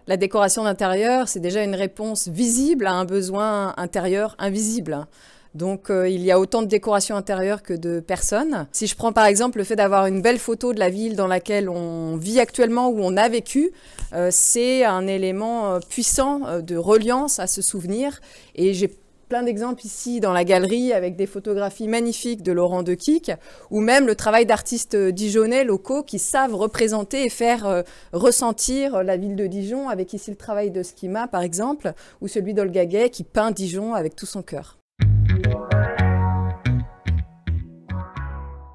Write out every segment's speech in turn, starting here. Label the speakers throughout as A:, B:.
A: La décoration d'intérieur, c'est déjà une réponse visible à un besoin intérieur invisible. Donc il y a autant de décoration intérieure que de personnes. Si je prends par exemple le fait d'avoir une belle photo de la ville dans laquelle on vit actuellement, où on a vécu, c'est un élément puissant de reliance à ce souvenir. Et j'ai plein d'exemples ici dans la galerie avec des photographies magnifiques de Laurent Dequic, ou même le travail d'artistes dijonnais locaux qui savent représenter et faire ressentir la ville de Dijon, avec ici le travail de Schima par exemple, ou celui d'Olga Gay qui peint Dijon avec tout son cœur.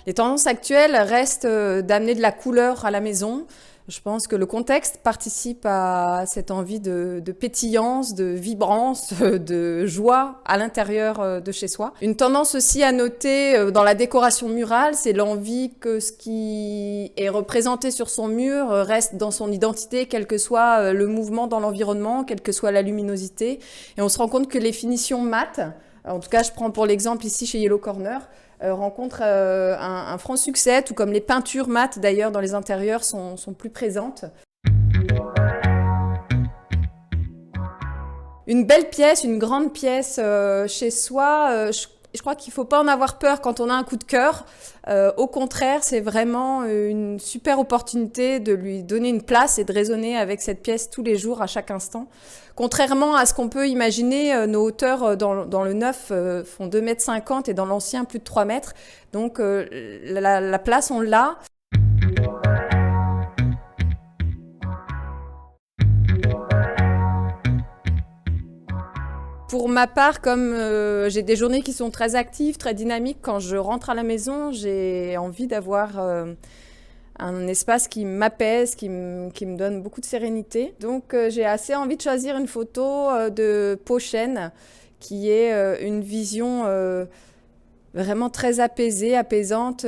A: Les tendances actuelles restent d'amener de la couleur à la maison. Je pense que le contexte participe à cette envie de pétillance, de vibrance, de joie à l'intérieur de chez soi. Une tendance aussi à noter dans la décoration murale, c'est l'envie que ce qui est représenté sur son mur reste dans son identité, quel que soit le mouvement dans l'environnement, quelle que soit la luminosité. Et on se rend compte que les finitions mates, en tout cas je prends pour l'exemple ici chez Yellow Corner, rencontre un franc succès, tout comme les peintures mates d'ailleurs dans les intérieurs sont plus présentes. Une belle pièce, une grande pièce chez soi, je crois qu'il ne faut pas en avoir peur quand on a un coup de cœur. Au contraire, c'est vraiment une super opportunité de lui donner une place et de raisonner avec cette pièce tous les jours, à chaque instant. Contrairement à ce qu'on peut imaginer, nos hauteurs dans le neuf font 2,50 m et dans l'ancien plus de 3 mètres. Donc la place, on l'a. Pour ma part, comme j'ai des journées qui sont très actives, très dynamiques, quand je rentre à la maison, j'ai envie d'avoir un espace qui m'apaise, qui me donne beaucoup de sérénité. Donc j'ai assez envie de choisir une photo de Pau Chêne, qui est une vision vraiment très apaisée, apaisante.